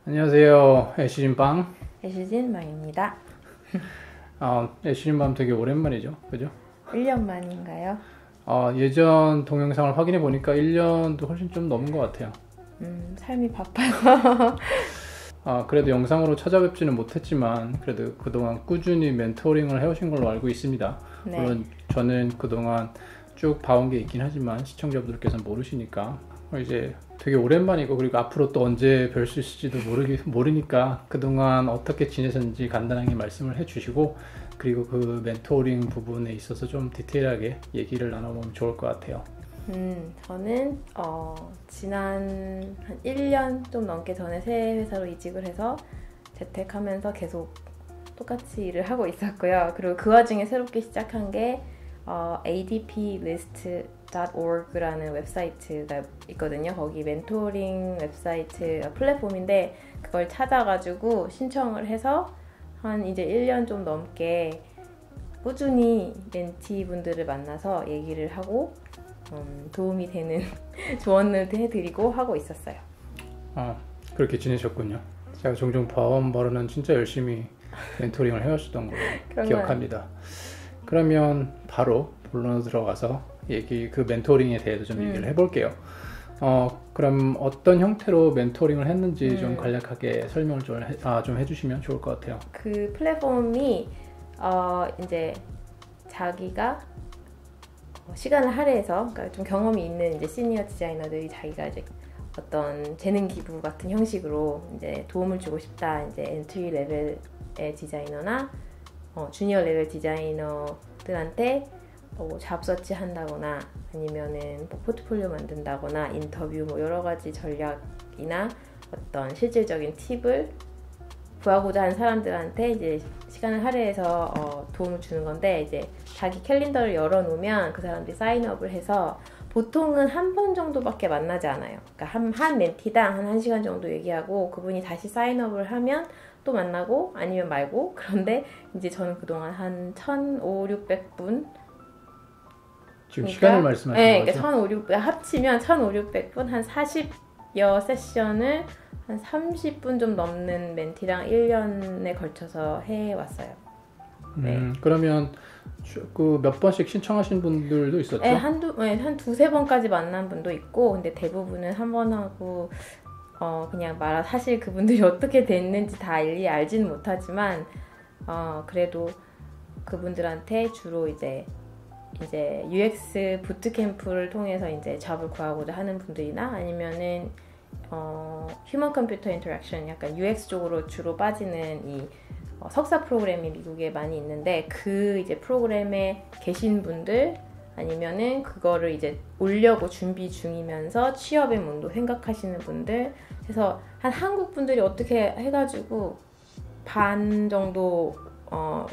안녕하세요. 애쉬진빵. 애쉬진망입니다. 애쉬진빵 되게 오랜만이죠. 그죠? 1년 만인가요? 예전 동영상을 확인해 보니까 1년도 훨씬 좀 넘은 것 같아요. 삶이 바빠서. 그래도 영상으로 찾아뵙지는 못했지만 그래도 그동안 꾸준히 멘토링을 해오신 걸로 알고 있습니다. 네. 물론 저는 그동안 쭉 봐온 게 있긴 하지만 시청자분들께서는 모르시니까 이제 되게 오랜만이고, 그리고 앞으로 또 언제 뵐 수 있을지도 모르니까 그동안 어떻게 지내셨는지 간단하게 말씀을 해주시고, 그리고 그 멘토링 부분에 있어서 좀 디테일하게 얘기를 나눠보면 좋을 것 같아요. 저는 지난 한 1년 좀 넘게 전에 새 회사로 이직을 해서 재택하면서 계속 똑같이 일을 하고 있었고요. 그리고 그 와중에 새롭게 시작한 게 adplist.org라는 웹사이트가 있거든요. 거기 멘토링 웹사이트 플랫폼인데, 그걸 찾아가지고 신청을 해서 한 이제 1년 좀 넘게 꾸준히 멘티분들을 만나서 얘기를 하고 도움이 되는 조언을 해드리고 하고 있었어요. 그렇게 지내셨군요. 제가 종종 봐온 바로는 진짜 열심히 멘토링을 해오셨던 걸로 기억합니다. 그러면 바로 본론으로 들어가서 그 멘토링에 대해서 좀 얘기를 해볼게요. 그럼 어떤 형태로 멘토링을 했는지 좀 간략하게 설명을 좀 해주시면 좋을 것 같아요. 그 플랫폼이 이제 자기가 시간을 할애해서, 그러니까 좀 경험이 있는 이제 시니어 디자이너들이 자기가 이제 어떤 재능 기부 같은 형식으로 이제 도움을 주고 싶다, 이제 엔트리 레벨의 디자이너나 주니어 레벨 디자이너들한테 잡서치 한다거나 아니면은 포트폴리오 만든다거나 인터뷰 여러 가지 전략이나 어떤 실질적인 팁을 구하고자 하는 사람들한테 이제 시간을 할애해서 도움을 주는 건데, 이제 자기 캘린더를 열어놓으면 그 사람들이 사인업을 해서 보통은 한 번 정도밖에 만나지 않아요. 그러니까 한 멘티당 한 1시간 정도 얘기하고 그분이 다시 사인업을 하면 또 만나고 아니면 말고. 그런데 이제 저는 그동안 한 1,500-1,600분, 지금 시간을 말씀하시는 네, 거죠? 그러니까 1,500, 합치면 1,500분, 한 40여 세션을 한 30분 좀 넘는 멘티랑 1년에 걸쳐서 해왔어요. 네. 그러면 그 몇 번씩 신청하신 분들도 있었죠? 네, 한 두세 번까지 만난 분도 있고, 근데 대부분은 한 번 하고 그냥 사실 그분들이 어떻게 됐는지 다 일일이 알지는 못하지만 그래도 그분들한테 주로 이제 UX 부트캠프를 통해서 이제 잡을 구하고자 하는 분들이나 아니면은 휴먼 컴퓨터 인터랙션, 약간 UX 쪽으로 주로 빠지는 이 석사 프로그램이 미국에 많이 있는데, 그 이제 프로그램에 계신 분들 아니면은 그거를 이제 올려고 준비 중이면서 취업의 문도 생각하시는 분들 해서 한 한국 분들이 어떻게 해가지고 반 정도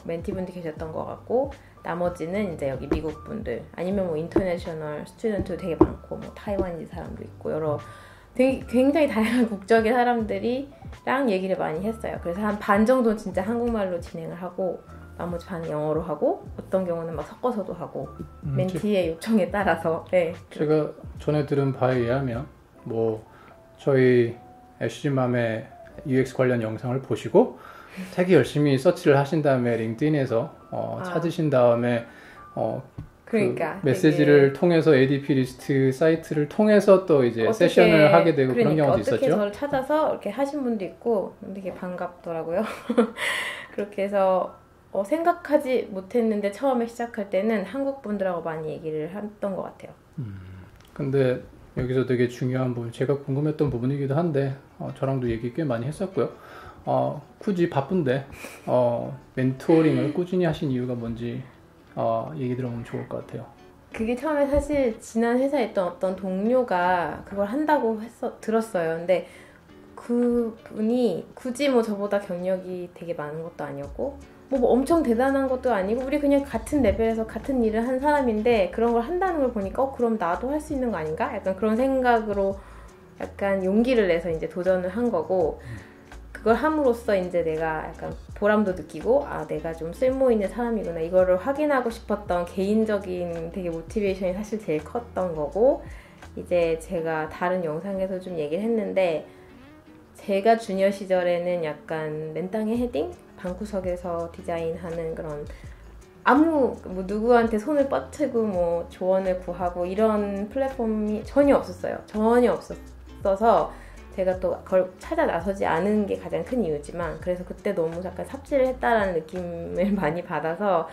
멘티분들이 계셨던 것 같고, 나머지는 이제 여기 미국 분들 아니면 인터내셔널 스튜던트도 되게 많고 타이완인 사람도 있고 되게 굉장히 다양한 국적의 사람들이랑 얘기를 많이 했어요. 그래서 한 반 정도는 진짜 한국말로 진행을 하고 나머지 반은 영어로 하고, 어떤 경우는 막 섞어서도 하고 멘티의 요청에 따라서. 네. 제가 전에 들은 바에 의하면 저희 애쉬맘의 UX 관련 영상을 보시고 되게 열심히 서치를 하신 다음에 링크드인에서 찾으신 다음에 그러니까 그 메시지를 통해서 ADP 리스트 사이트를 통해서 또 이제 세션을 하게 되고, 그런 경우도 있었죠. 어떻게 저를 찾아서 이렇게 하신 분도 있고 되게 반갑더라고요. 그렇게 해서 생각하지 못했는데 처음에 시작할 때는 한국 분들하고 많이 얘기를 했던 것 같아요. 근데 여기서 되게 중요한 부분, 제가 궁금했던 부분이기도 한데 저랑도 얘기 꽤 많이 했었고요. 굳이 바쁜데 멘토링을 꾸준히 하신 이유가 뭔지 얘기 들어보면 좋을 것 같아요. 그게 처음에 사실 지난 회사에 있던 어떤 동료가 그걸 한다고 들었어요. 근데 그분이 굳이 저보다 경력이 되게 많은 것도 아니었고 엄청 대단한 것도 아니고, 우리 그냥 같은 레벨에서 같은 일을 한 사람인데 그런 걸 한다는 걸 보니까 그럼 나도 할 수 있는 거 아닌가? 약간 그런 생각으로 약간 용기를 내서 이제 도전을 한 거고, 그걸 함으로써 이제 내가 약간 보람도 느끼고, 내가 좀 쓸모 있는 사람이구나, 이거를 확인하고 싶었던 개인적인 되게 모티베이션이 사실 제일 컸던 거고, 이제 제가 다른 영상에서 좀 얘기를 했는데, 제가 주니어 시절에는 약간 맨땅에 헤딩? 방구석에서 디자인하는 그런 뭐 누구한테 손을 뻗치고 뭐 조언을 구하고 이런 플랫폼이 전혀 없었어요. 전혀 없었어서 제가 또 그걸 찾아 나서지 않은 게 가장 큰 이유지만 그래서 그때 너무 약간 삽질을 했다라는 느낌을 많이 받아서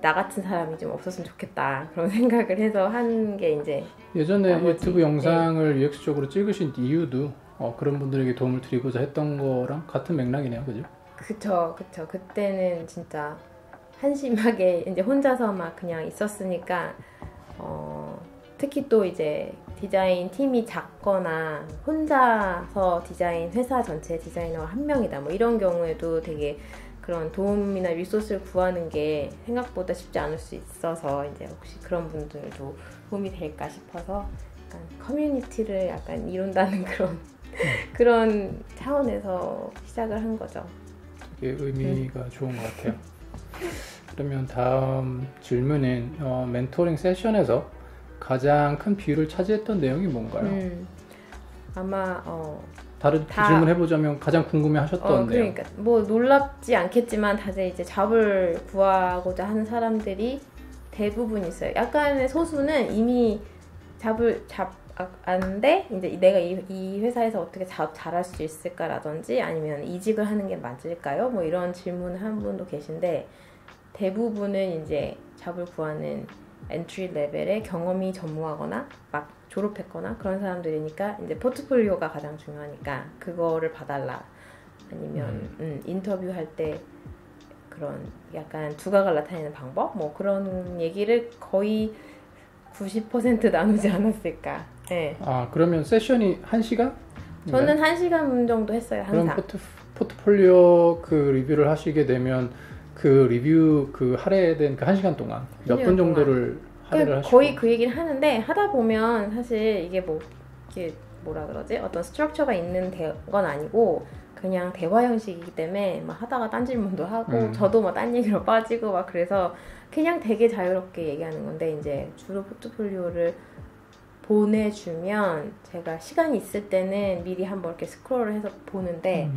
나 같은 사람이 좀 없었으면 좋겠다 그런 생각을 해서 한 게 이제 예전에 나머지, 유튜브 영상을 UX적으로 찍으신 이유도 그런 분들에게 도움을 드리고자 했던 거랑 같은 맥락이네요, 그죠? 그쵸. 그때는 진짜 한심하게 이제 혼자서 막 그냥 있었으니까 특히 또 이제 디자인 팀이 작거나 혼자서 디자인 회사 전체 디자이너가 한 명이다 뭐 이런 경우에도 되게 그런 도움이나 리소스를 구하는 게 생각보다 쉽지 않을 수 있어서 이제 혹시 그런 분들도 도움이 될까 싶어서 약간 커뮤니티를 약간 이룬다는 그런 차원에서 시작을 한 거죠. 되게 의미가 좋은 것 같아요. 그러면 다음 질문은 멘토링 세션에서 가장 큰 비율을 차지했던 내용이 뭔가요? 아마 다른 질문 해보자면 가장 궁금해하셨던 내용. 그러니까 뭐 놀랍지 않겠지만 다들 이제 잡을 구하고자 하는 사람들이 대부분 있어요. 약간의 소수는 이미 아는데 이제 내가 이 회사에서 어떻게 잘할 수 있을까라든지 아니면 이직을 하는 게 맞을까요? 뭐 이런 질문 한 분도 계신데 대부분은 이제 잡을 구하는 엔트리 레벨의 경험이 전무하거나 막 졸업했거나 그런 사람들이니까 이제 포트폴리오가 가장 중요하니까 그거를 봐달라 아니면 인터뷰할 때 그런 약간 두각을 나타내는 방법 뭐 그런 얘기를 거의 90% 나누지 않았을까. 네. 그러면 세션이 1시간? 저는 1시간 정도 했어요 항상. 그럼 포트폴리오 그 리뷰를 하시게 되면 그 리뷰 그 할애된 그 1시간 동안 몇 분 정도를 할애를 하시고 거의 그 얘기를 하는데 하다 보면 사실 이게 뭐라 그러지? 어떤 스트럭처가 있는 건 아니고 그냥 대화 형식이기 때문에 막 하다가 딴 질문도 하고 저도 막 딴 얘기로 빠지고 막 그래서 그냥 되게 자유롭게 얘기하는 건데 이제 주로 포트폴리오를 보내주면 제가 시간이 있을 때는 미리 한번 이렇게 스크롤을 해서 보는데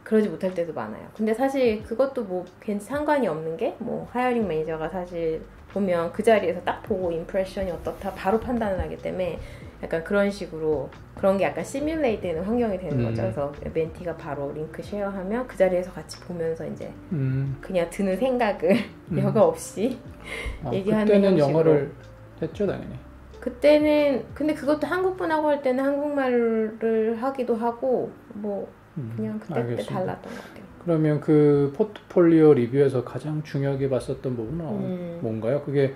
그러지 못할 때도 많아요. 근데 사실 그것도 뭐 괜히 상관이 없는 게 뭐 하이어링 매니저가 사실 보면 그 자리에서 딱 보고 임프레션이 어떻다 바로 판단을 하기 때문에 약간 그런 식으로 그런 게 약간 시뮬레이트 되는 환경이 되는 거죠. 그래서 멘티가 바로 링크 쉐어하면 그 자리에서 같이 보면서 이제 그냥 드는 생각을 여과 없이 얘기하는 그때는 형식으로. 영어를 했죠 당연히. 그때는 근데 그것도 한국 분하고 할 때는 한국말을 하기도 하고 뭐 그냥 그때 달랐던 것 같아요. 그러면 그 포트폴리오 리뷰에서 가장 중요하게 봤었던 부분은 뭔가요? 그게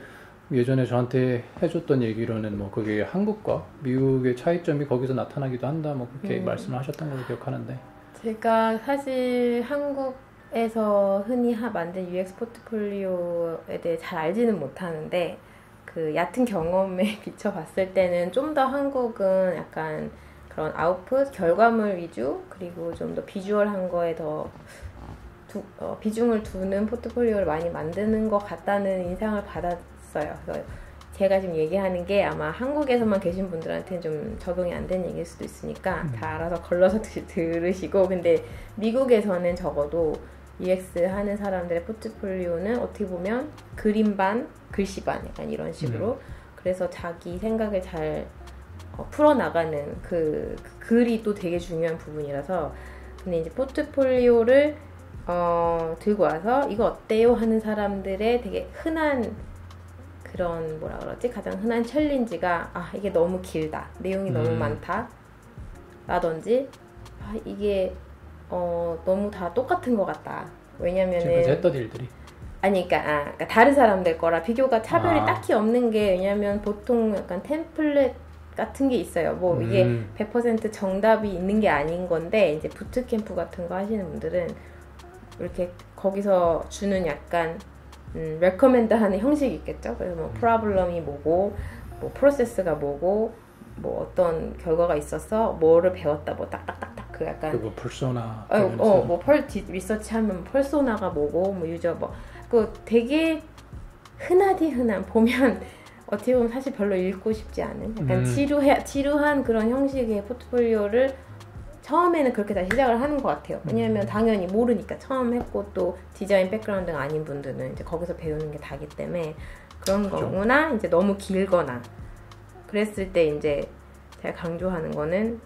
예전에 저한테 해줬던 얘기로는 뭐 그게 한국과 미국의 차이점이 거기서 나타나기도 한다 뭐 그렇게 말씀을 하셨던 걸로 기억하는데 제가 사실 한국에서 흔히 만든 UX 포트폴리오에 대해 잘 알지는 못하는데 그 얕은 경험에 비춰봤을 때는 좀 더 한국은 약간 그런 아웃풋, 결과물 위주 그리고 좀 더 비주얼한 거에 더 비중을 두는 포트폴리오를 많이 만드는 것 같다는 인상을 받았어요. 그래서 제가 지금 얘기하는 게 아마 한국에서만 계신 분들한테는 좀 적용이 안 되는 얘기일 수도 있으니까 다 알아서 걸러서 들으시고 근데 미국에서는 적어도 UX 하는 사람들의 포트폴리오는 어떻게 보면 그림 반, 글씨 반 약간 이런 식으로 그래서 자기 생각을 잘 풀어나가는 그 글이 또 되게 중요한 부분이라서 근데 이제 포트폴리오를 들고 와서 이거 어때요? 하는 사람들의 되게 흔한 그런 뭐라 그러지? 가장 흔한 챌린지가 이게 너무 길다. 내용이 너무 많다. 라든지 이게 너무 다 똑같은 것 같다. 왜냐면은 지금까지 했던 일들이 그러니까 다른 사람들 거라 비교가 차별이 딱히 없는 게 왜냐면 보통 약간 템플릿 같은 게 있어요. 뭐 이게 100% 정답이 있는 게 아닌 건데 이제 부트캠프 같은 거 하시는 분들은 이렇게 거기서 주는 약간 레커멘드 하는 형식이 있겠죠. 그래서 뭐 프로블럼이 뭐고 뭐 프로세스가 뭐고 뭐 어떤 결과가 있어서 뭐를 배웠다 뭐 딱딱딱딱 그 약간 그리고 퍼소나 뭐 리서치하면 퍼소나가 뭐고 뭐 유저 뭐 그 되게 흔한 보면 어떻게 보면 사실 별로 읽고 싶지 않은 약간 지루한 그런 형식의 포트폴리오를 처음에는 그렇게 다 시작을 하는 것 같아요. 왜냐하면 당연히 모르니까 처음 했고 또 디자인 백그라운드가 아닌 분들은 이제 거기서 배우는 게 다기 때문에 그런 그렇죠. 거구나. 이제 너무 길거나 그랬을 때 이제 제가 강조하는 거는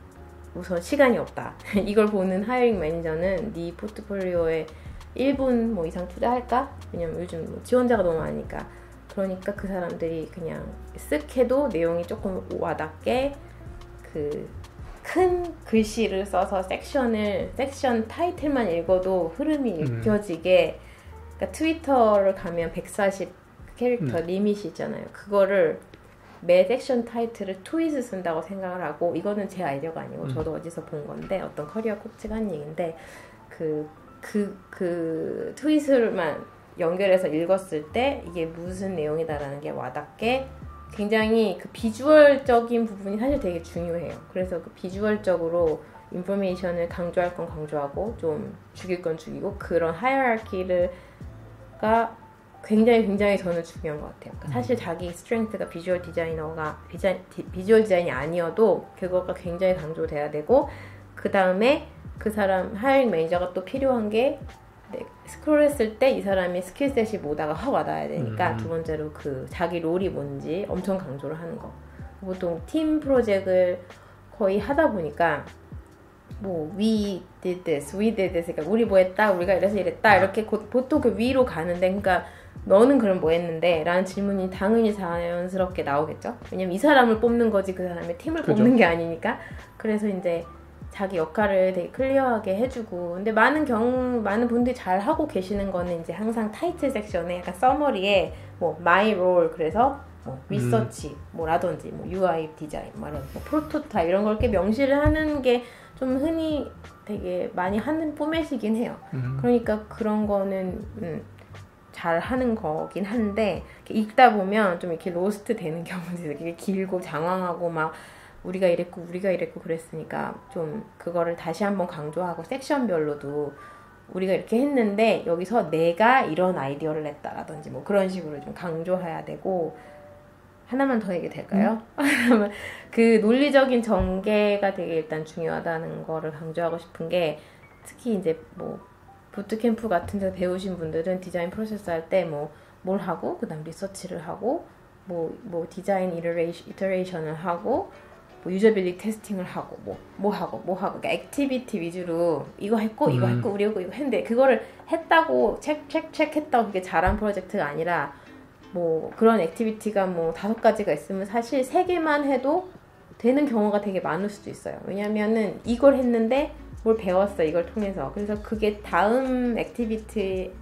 우선 시간이 없다. 이걸 보는 하이어링 매니저는 네 포트폴리오에 1분 뭐 이상 투자할까? 왜냐면 요즘 뭐 지원자가 너무 많으니까. 그러니까 그 사람들이 그냥 쓱 해도 내용이 조금 와닿게 그 큰 글씨를 써서 섹션 타이틀만 읽어도 흐름이 읽혀지게 그러니까 트위터를 가면 140 캐릭터 리밋이 있잖아요. 그거를 매 섹션 타이틀을 트윗을 쓴다고 생각을 하고 이거는 제 아이디어가 아니고 저도 어디서 본 건데 어떤 커리어 코치가 한 얘기인데 그 트윗을만 연결해서 읽었을 때 이게 무슨 내용이다라는 게 와닿게 굉장히 그 비주얼적인 부분이 사실 되게 중요해요. 그래서 그 비주얼적으로 인포메이션을 강조할 건 강조하고 좀 죽일 건 죽이고 그런 하이어라키가 굉장히 저는 중요한 것 같아요. 그러니까 사실 자기 스트렝스가 비주얼 디자인이 아니어도 그거가 굉장히 강조돼야 되고 그 다음에 그 사람 하이어링 매니저가 또 필요한 게 스크롤했을 때 이 사람의 스킬셋이 뭐다가 확 와닿아야 되니까 두 번째로 그 자기 롤이 뭔지 엄청 강조를 하는 거. 보통 팀 프로젝트를 거의 하다 보니까 뭐 we did this 그러니까 우리 뭐 했다 우리가 이래서 이랬다 이렇게 보통 그 위로 가는데 그러니까 너는 그럼 뭐 했는데? 라는 질문이 당연히 자연스럽게 나오겠죠. 왜냐면 이 사람을 뽑는 거지 그 사람의 팀을 그죠. 뽑는 게 아니니까. 그래서 이제 자기 역할을 되게 클리어하게 해주고 근데 많은 분들이 잘 하고 계시는 거는 이제 항상 타이틀 섹션에 약간 서머리에 뭐 my role 그래서 뭐 리서치 뭐라든지 뭐 UI 디자인 뭐 프로토타입 이런 걸 이렇게 명시를 하는 게 좀 흔히 되게 많이 하는 포맷이긴 해요. 그러니까 그런 거는 잘 하는 거긴 한데 읽다 보면 좀 이렇게 로스트 되는 경우도 되게 길고 장황하고 막 우리가 이랬고 그랬으니까 좀 그거를 다시 한번 강조하고 섹션별로도 우리가 이렇게 했는데 여기서 내가 이런 아이디어를 냈다라든지 뭐 그런 식으로 좀 강조해야 되고 하나만 더 얘기 될까요? 그 논리적인 전개가 되게 일단 중요하다는 거를 강조하고 싶은 게 특히 이제 뭐 부트캠프 같은 데 배우신 분들은 디자인 프로세스 할 때 뭐 뭘 하고 그다음 리서치를 하고 뭐 디자인 이터레이션을 하고 뭐 유저빌리티 테스팅을 하고 뭐 하고 그러니까 액티비티 위주로 이거 했고 우리 이거 했는데 그거를 했다고 체크했다고 그게 잘한 프로젝트가 아니라 뭐 그런 액티비티가 뭐 5가지가 있으면 사실 3개만 해도 되는 경우가 되게 많을 수도 있어요. 왜냐면은 이걸 했는데 뭘 배웠어 이걸 통해서. 그래서 그게 다음 액티비티를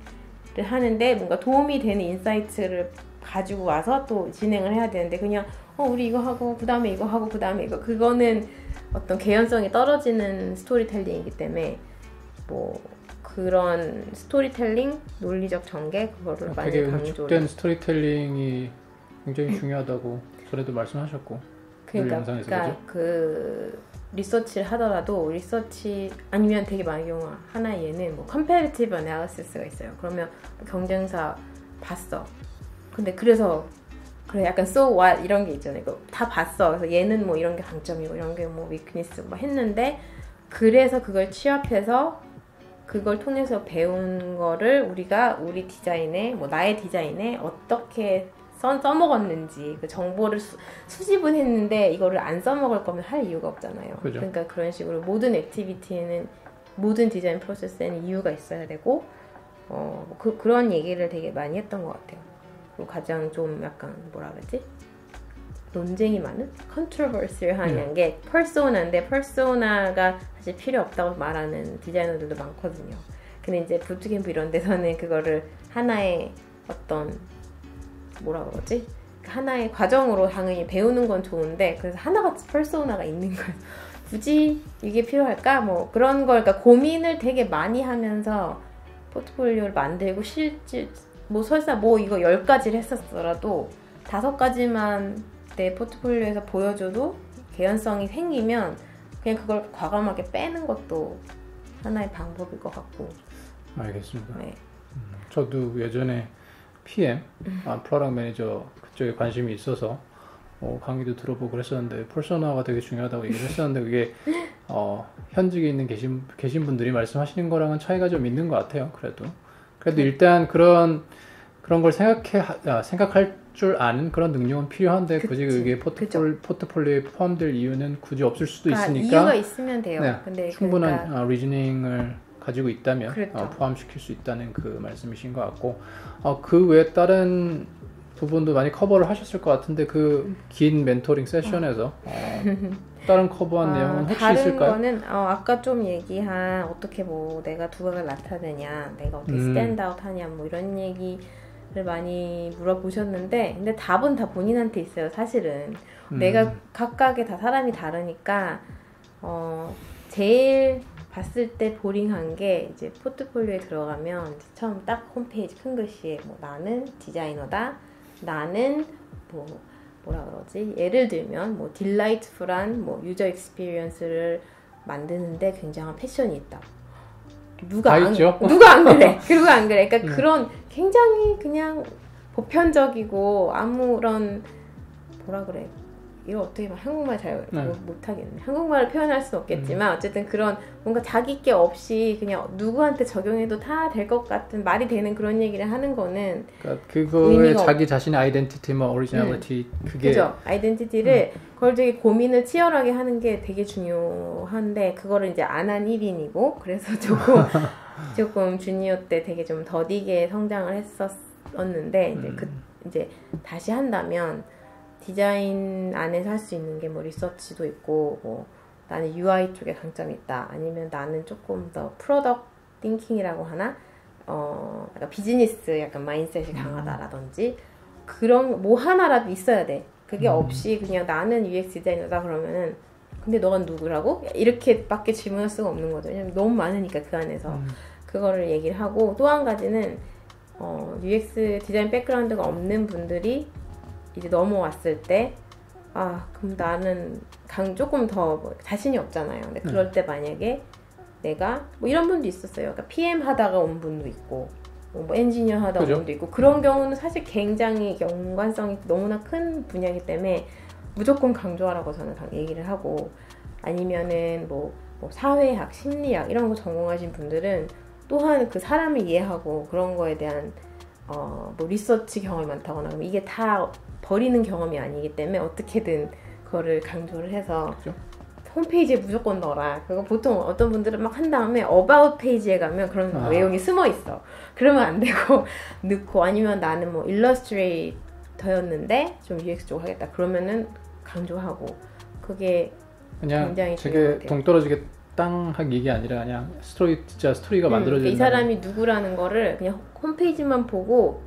하는데 뭔가 도움이 되는 인사이트를 가지고 와서 또 진행을 해야 되는데 그냥 우리 이거 하고 그 다음에 이거 하고 그 다음에 이거 그거는 어떤 개연성이 떨어지는 스토리텔링이기 때문에 뭐 그런 스토리텔링 논리적 전개 그거를 많이 되게 강조를 응축된 스토리텔링이 굉장히 중요하다고 전에도 말씀하셨고 그러니까 그 리서치를 하더라도 리서치 아니면 되게 많은 경우 하나 얘는 뭐 컴패리티브 애널리시스가 있어요. 그러면 경쟁사 봤어. 근데 그래서 그래 약간 so what 이런 게 있잖아요. 이거 다 봤어. 그래서 얘는 뭐 이런 게 강점이고 이런 게 뭐 위크니스고 막 했는데 그래서 그걸 취합해서 그걸 통해서 배운 거를 우리가 우리 디자인에 뭐 나의 디자인에 어떻게 써먹었는지 그 정보를 수집은 했는데 이거를 안 써먹을 거면 할 이유가 없잖아요. 그죠. 그러니까 그런 식으로 모든 액티비티에는 모든 디자인 프로세스에는 이유가 있어야 되고 그런 얘기를 되게 많이 했던 것 같아요. 그리고 가장 좀 약간 뭐라 그러지? 논쟁이 많은? 컨트로버시한 게 퍼소나인데 퍼소나가 사실 필요 없다고 말하는 디자이너들도 많거든요. 근데 이제 부트캠프 이런 데서는 그거를 하나의 어떤 뭐라 그러지? 하나의 과정으로 당연히 배우는 건 좋은데 그래서 하나같이 퍼소나가 있는 거예요. 굳이 이게 필요할까? 뭐 그런 걸 그러니까 고민을 되게 많이 하면서 포트폴리오를 만들고 실제 뭐 설사 뭐 이거 10가지를 했었더라도 5가지만 내 포트폴리오에서 보여줘도 개연성이 생기면 그냥 그걸 과감하게 빼는 것도 하나의 방법일 것 같고. 알겠습니다. 네. 저도 예전에 PM, 프로덕트 매니저 그쪽에 관심이 있어서 강의도 들어보고 그랬었는데 퍼소나가 되게 중요하다고 얘기를 했었는데 그게 현직에 있는 계신 분들이 말씀하시는 거랑은 차이가 좀 있는 것 같아요. 그래도 일단 그런 걸 생각할 줄 아는 그런 능력은 필요한데 굳이 그게 포트폴리오에 포함될 이유는 굳이 없을 수도 있으니까 이유가 있으면 돼요. 네, 근데 충분한 리즈닝을 가지고 있다면 그렇죠. 포함시킬 수 있다는 그 말씀이신 것 같고 그 외에 다른 부분도 많이 커버를 하셨을 것 같은데 그 긴 멘토링 세션에서 다른 커버한 내용은 혹시 다른 있을까요? 다른 거는 아까 좀 얘기한 어떻게 뭐 내가 두각을 나타내냐, 내가 어떻게 스탠드아웃 하냐 뭐 이런 얘기를 많이 물어보셨는데 근데 답은 다 본인한테 있어요. 사실은 내가 각각의 다 사람이 다르니까 제일 봤을 때 보링한 게 이제 포트폴리오에 들어가면 처음 딱 홈페이지 큰 글씨에 뭐 나는 디자이너다, 나는 뭐라 그러지? 예를 들면 뭐 딜라이트풀한 뭐 유저 익스피리언스를 만드는데 굉장한 패션이 있다. 누가 안 그래? 그리고 안 그래. 그러니까 그런 굉장히 그냥 보편적이고 아무런 뭐라 그래? 이거 어떻게 한국말 잘 못하겠네. 한국말을 표현할 수는 없겠지만 어쨌든 그런 뭔가 자기 게 없이 그냥 누구한테 적용해도 다 될 것 같은 말이 되는 그런 얘기를 하는 거는 그러니까 그거에 자기 자신의 아이덴티티, 뭐 오리지널리티 그게 그죠. 아이덴티티를 그걸 되게 고민을 치열하게 하는 게 되게 중요한데 그거를 이제 안 한 1인이고 그래서 조금 주니어 때 되게 좀 더디게 성장을 했었는데 이제 다시 한다면 디자인 안에서 할 수 있는 게 뭐 리서치도 있고 뭐 나는 UI 쪽에 강점이 있다 아니면 나는 조금 더 프로덕트 띵킹이라고 하나 약간 비즈니스 약간 마인드셋이 강하다라든지 그런 뭐 하나라도 있어야 돼. 그게 없이 그냥 나는 UX 디자이너다 그러면은 근데 너가 누구라고? 이렇게밖에 질문할 수가 없는 거죠. 왜냐면 너무 많으니까 그 안에서 그거를 얘기를 하고 또 한 가지는 UX 디자인 백그라운드가 없는 분들이 이제 넘어왔을 때 그럼 나는 조금 더 자신이 없잖아요. 근데 그럴 때 만약에 내가 뭐 이런 분도 있었어요. 그러니까 PM 하다가 온 분도 있고 뭐 엔지니어 하다가 온 분도 있고 그런 경우는 사실 굉장히 연관성이 너무나 큰 분야이기 때문에 무조건 강조하라고 저는 얘기를 하고 아니면은 뭐 사회학, 심리학 이런 거 전공하신 분들은 또한 그 사람을 이해하고 그런 거에 대한 뭐 리서치 경험이 많다거나 그러면 이게 다 버리는 경험이 아니기 때문에 어떻게든 그거를 강조를 해서 그렇죠? 홈페이지에 무조건 넣어라. 그거 보통 어떤 분들은 막 한 다음에 about 페이지에 가면 그런 내용이 숨어 있어. 그러면 안 되고 넣고 아니면 나는 뭐 일러스트레이터였는데 좀 UX 쪽 하겠다. 그러면은 강조하고 그게 그냥 굉장히 되게 동떨어지게 땅한 얘기 아니라 그냥 진짜 스토리가 만들어지는 이 사람이 누구라는 거를 그냥 홈페이지만 보고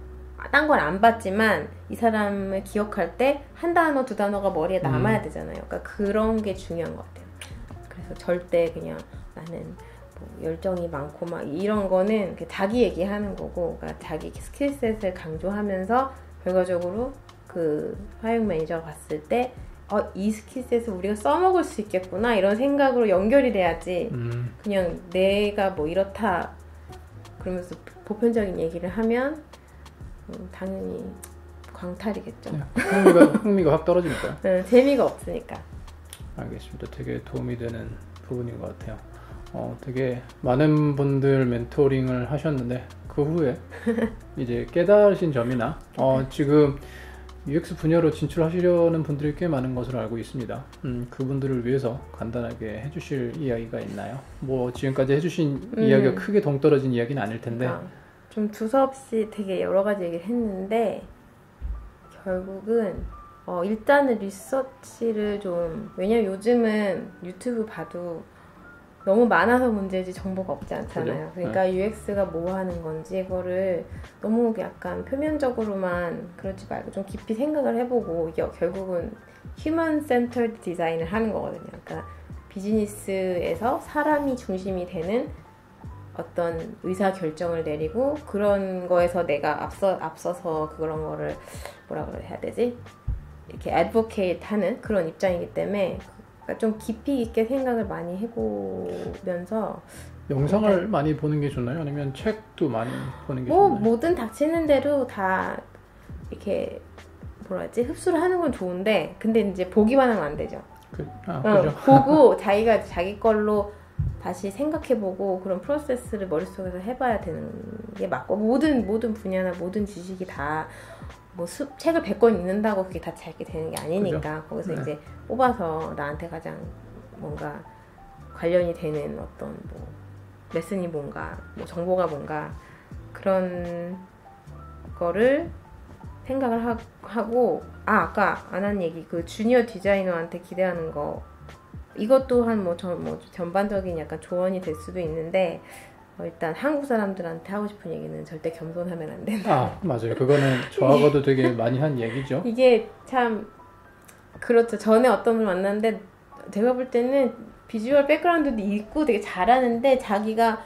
딴 건 안 봤지만 이 사람을 기억할 때 한 단어 두 단어가 머리에 남아야 되잖아요. 그러니까 그런 게 중요한 것 같아요. 그래서 절대 그냥 나는 뭐 열정이 많고 막 이런 거는 자기 얘기하는 거고 그러니까 자기 스킬셋을 강조하면서 결과적으로 그 화용 매니저가 봤을 때 이 스킬셋을 우리가 써먹을 수 있겠구나 이런 생각으로 연결이 돼야지 그냥 내가 뭐 이렇다 그러면서 보편적인 얘기를 하면 당연히 광탈이겠죠. 네, 흥미가 확 떨어지니까. 재미가 없으니까. 알겠습니다. 되게 도움이 되는 부분인 것 같아요. 되게 많은 분들 멘토링을 하셨는데 그 후에 이제 깨달으신 점이나 지금 UX 분야로 진출하시려는 분들이 꽤 많은 것으로 알고 있습니다. 그분들을 위해서 간단하게 해주실 이야기가 있나요? 뭐 지금까지 해주신 이야기가 크게 동떨어진 이야기는 아닐 텐데 좀 두서없이 되게 여러 가지 얘기를 했는데 결국은 일단은 리서치를 좀 왜냐면 요즘은 유튜브 봐도 너무 많아서 문제지 정보가 없지 않잖아요. 그러니까 UX가 뭐 하는 건지 이거를 너무 약간 표면적으로만 그러지 말고 좀 깊이 생각을 해보고 이게 결국은 휴먼 센터드 디자인을 하는 거거든요. 그러니까 비즈니스에서 사람이 중심이 되는 어떤 의사 결정을 내리고 그런 거에서 내가 앞서서 그런 거를 뭐라 그래야 되지? 이렇게 advocate 하는 그런 입장이기 때문에 그러니까 좀 깊이 있게 생각을 많이 해보면서 영상을 많이 보는 게 좋나요? 아니면 책도 많이 보는 게 좋나요? 뭐든 닥치는 대로 다 이렇게 뭐라 하지? 흡수를 하는 건 좋은데 근데 이제 보기만 하면 안 되죠. 그죠? 보고 자기가 자기 걸로 다시 생각해보고 그런 프로세스를 머릿속에서 해봐야 되는 게 맞고 모든 분야나 모든 지식이 다 뭐 책을 100권 읽는다고 그게 다 잘 되는 게 아니니까 그죠? 거기서 이제 뽑아서 나한테 가장 뭔가 관련이 되는 어떤 뭐 레슨이 뭔가 뭐 정보가 뭔가 그런 거를 생각을 하고 아까 안 한 얘기 그 주니어 디자이너한테 기대하는 거 이것 또한 뭐 전반적인 약간 조언이 될 수도 있는데 일단 한국 사람들한테 하고 싶은 얘기는 절대 겸손하면 안 된다. 맞아요. 그거는 저하고도 되게 많이 한 얘기죠. 이게 참 그렇죠. 전에 어떤 분을 만났는데 제가 볼 때는 비주얼 백그라운드도 있고 되게 잘하는데 자기가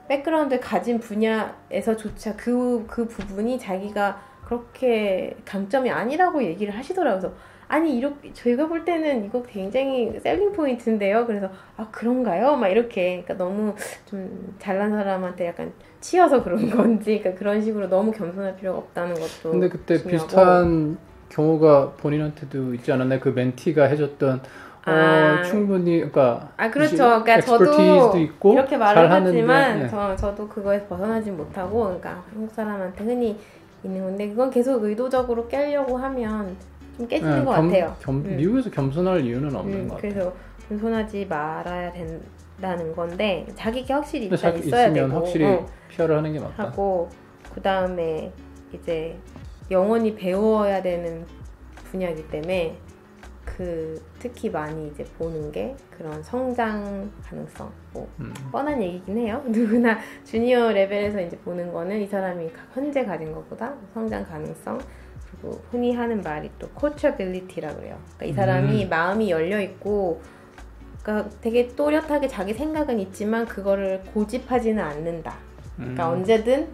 백그라운드를 가진 분야에서조차 그 부분이 자기가 그렇게 강점이 아니라고 얘기를 하시더라고요. 그래서 아니 이렇게 저희가 볼 때는 이거 굉장히 셀링 포인트인데요. 그래서 그런가요? 막 이렇게 그러니까 너무 좀 잘난 사람한테 약간 치여서 그런 건지 그러니까 그런 식으로 너무 겸손할 필요가 없다는 것도. 근데 그때 중요하고. 비슷한 경우가 본인한테도 있지 않았나요? 그 멘티가 해줬던 충분히 그러니까 그렇죠. 그러니까 저도 있고 이렇게 말을 하지만 네. 저도 그거에서 벗어나지 못하고 그러니까 한국 사람한테 흔히 있는 건데 그건 계속 의도적으로 깨려고 하면 좀 깨지는 것 같아요. 미국에서 겸손할 이유는 없는 것 같아요. 그래서 겸손하지 말아야 된다는 건데 자기게 확실히 일단 있어야 있으면 되고 확실히 피아를 하는 게 맞다. 하고 그 다음에 이제 영원히 배워야 되는 분야이기 때문에 특히 많이 이제 보는 게 그런 성장 가능성 뭐 뻔한 얘기긴 해요. 누구나 주니어 레벨에서 이제 보는 거는 이 사람이 현재 가진 것보다 성장 가능성 그리고 흔히 하는 말이 또 coachability라고 그래요. 그러니까 이 사람이 마음이 열려 있고 그러니까 되게 또렷하게 자기 생각은 있지만 그거를 고집하지는 않는다. 그러니까 언제든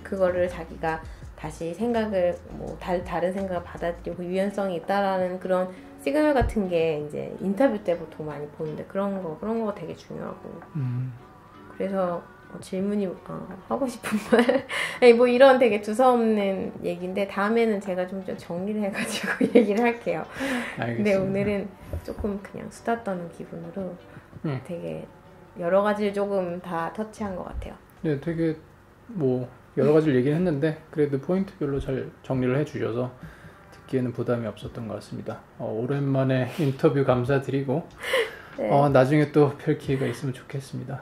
그거를 자기가 다시 생각을 뭐 다른 생각을 받아들이고 유연성이 있다라는 그런 시그널 같은 게 이제 인터뷰 때 보통 많이 보는데 그런 거 되게 중요하고 그래서 질문이 하고 싶은 말 뭐 이런 되게 두서없는 얘기인데 다음에는 제가 좀 정리를 해가지고 얘기를 할게요. 알겠습니다. 근데 오늘은 조금 그냥 수다 떠는 기분으로 되게 여러 가지를 조금 다 터치한 것 같아요. 네, 되게 뭐 여러 가지를 얘기를 했는데 그래도 포인트별로 잘 정리를 해주셔서 듣기에는 부담이 없었던 것 같습니다. 오랜만에 인터뷰 감사드리고 네. 나중에 또 뵐 기회가 있으면 좋겠습니다.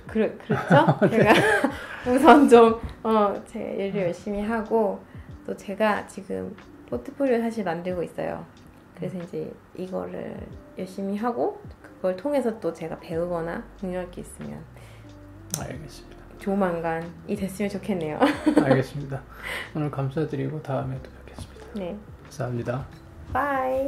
그렇죠? 제가 우선 좀 제 일을 열심히 하고 또 제가 지금 포트폴리오 사실 만들고 있어요. 그래서 이제 이거를 열심히 하고 그걸 통해서 또 제가 배우거나 공유할 게 있으면 알겠습니다. 조만간이 됐으면 좋겠네요. 알겠습니다. 오늘 감사드리고 다음에 또 뵙겠습니다. 네. 감사합니다. 바이.